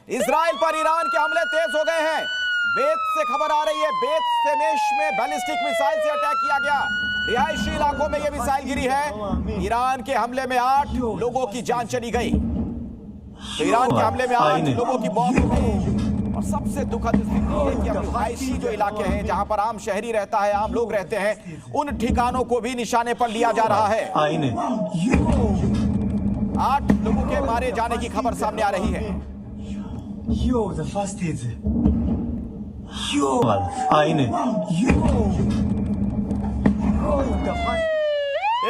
Israel पर Iran के हमले तेज हो गए हैं। बेत से खबर आ रही है, बेत सेमेश में बैलिस्टिक मिसाइल से अटैक किया गया। रिहायशी इलाकों में यह मिसाइल गिरी है। ईरान के हमले में 8 लोगों की जान चली गई। तो ईरान के हमले में 8 लोगों की मौत हो गई। और सबसे दुखद स्थिति है कि अब रिहायशी जो इलाके हैं, जहां पर आम शहरी रहता है, आम लोग रहते हैं, उन ठिकानों को भी निशाने पर लिया जा रहा है। 8 लोगों के मारे जाने की खबर सामने आ रही है।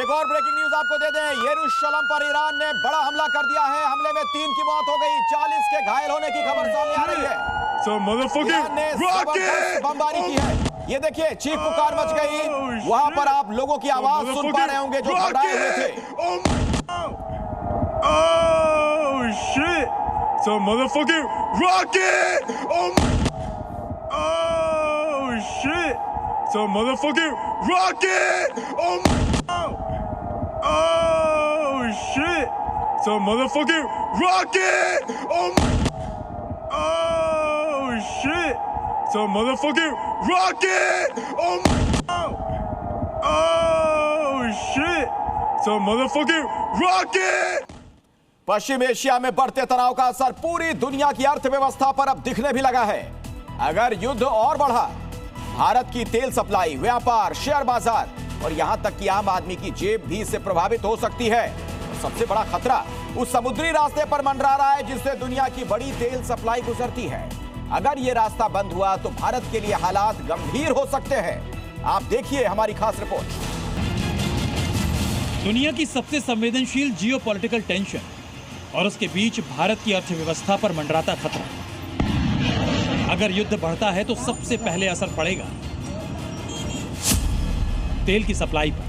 एक और ब्रेकिंग न्यूज आपको दे दें, यरूशलेम पर ईरान ने बड़ा हमला कर दिया है। हमले में 3 की मौत हो गई, 40 के घायल होने की खबर सामने आ रही है। ईरान ने जबरदस्त बमबारी की है। ये देखिए, चीख पुकार मच गई। वहां पर आप लोगों की आवाज सुन पा रहे होंगे जो घबराए हुए थे। Oh shit! It's a motherfucking rocket! Oh shit! It's a motherfucking rocket! Oh shit! It's a motherfucking rocket! Oh shit! It's a motherfucking rocket! Oh shit! It's a motherfucking rocket! Paschim Asia में बढ़ते तनाव का असर पूरी दुनिया की अर्थव्यवस्था पर अब दिखने भी लगा है। अगर युद्ध और बढ़ा, भारत की तेल सप्लाई, व्यापार, शेयर बाजार और यहां तक कि आम आदमी की जेब भी इससे प्रभावित हो सकती है। और सबसे बड़ा खतरा उस समुद्री रास्ते पर मंडरा रहा है जिससे दुनिया की बड़ी तेल सप्लाई गुजरती है। अगर यह रास्ता बंद हुआ तो भारत के लिए हालात गंभीर हो सकते हैं। आप देखिए हमारी खास रिपोर्ट। दुनिया की सबसे संवेदनशील जियोपॉलिटिकल टेंशन और उसके बीच भारत की अर्थव्यवस्था पर मंडराता खतरा। अगर युद्ध बढ़ता है तो सबसे पहले असर पड़ेगा तेल की सप्लाई पर,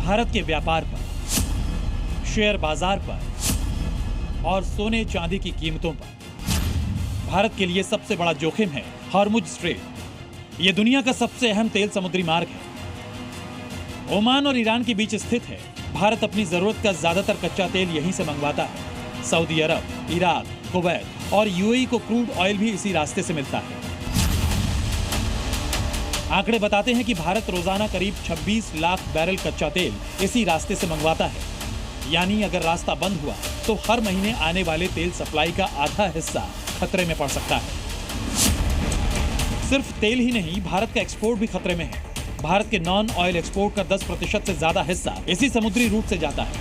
भारत के व्यापार पर, शेयर बाजार पर और सोने चांदी की कीमतों पर। भारत के लिए सबसे बड़ा जोखिम है हॉर्मुज स्ट्रेट। यह दुनिया का सबसे अहम तेल समुद्री मार्ग है। ओमान और ईरान के बीच स्थित है। भारत अपनी जरूरत का ज्यादातर कच्चा तेल यहीं से मंगवाता है। सऊदी अरब, इराक, कुवैत और यूएई को क्रूड ऑयल भी इसी रास्ते से मिलता है। आंकड़े बताते हैं कि भारत रोजाना करीब 26 लाख बैरल कच्चा तेल इसी रास्ते से मंगवाता है। यानी अगर रास्ता बंद हुआ तो हर महीने आने वाले तेल सप्लाई का आधा हिस्सा खतरे में पड़ सकता है। सिर्फ तेल ही नहीं, भारत का एक्सपोर्ट भी खतरे में है। भारत के नॉन ऑयल एक्सपोर्ट का 10% से ज्यादा हिस्सा इसी समुद्री रूट से जाता है।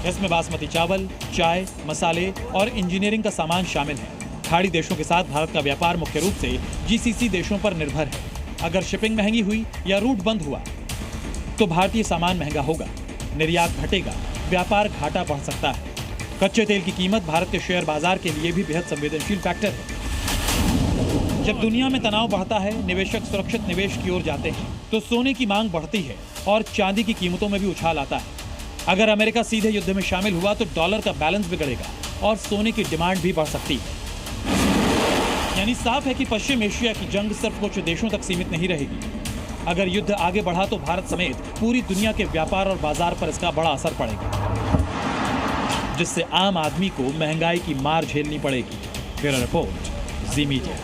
इसमें बासमती चावल, चाय, मसाले और इंजीनियरिंग का सामान शामिल है। खाड़ी देशों के साथ भारत का व्यापार मुख्य रूप से जीसीसी देशों पर निर्भर है। अगर शिपिंग महंगी हुई या रूट बंद हुआ तो भारतीय सामान महंगा होगा, निर्यात घटेगा, व्यापार घाटा बढ़ सकता है। कच्चे तेल की कीमत भारत के शेयर बाजार के लिए भी बेहद संवेदनशील फैक्टर है। जब दुनिया में तनाव बढ़ता है, निवेशक सुरक्षित निवेश की ओर जाते हैं, तो सोने की मांग बढ़ती है और चांदी की कीमतों में भी उछाल आता है। अगर अमेरिका सीधे युद्ध में शामिल हुआ तो डॉलर का बैलेंस बिगड़ेगा और सोने की डिमांड भी बढ़ सकती है। यानी साफ है कि पश्चिम एशिया की जंग सिर्फ कुछ देशों तक सीमित नहीं रहेगी। अगर युद्ध आगे बढ़ा तो भारत समेत पूरी दुनिया के व्यापार और बाजार पर इसका बड़ा असर पड़ेगा, जिससे आम आदमी को महंगाई की मार झेलनी पड़ेगी। ब्यूरो रिपोर्ट, जी मीडिया।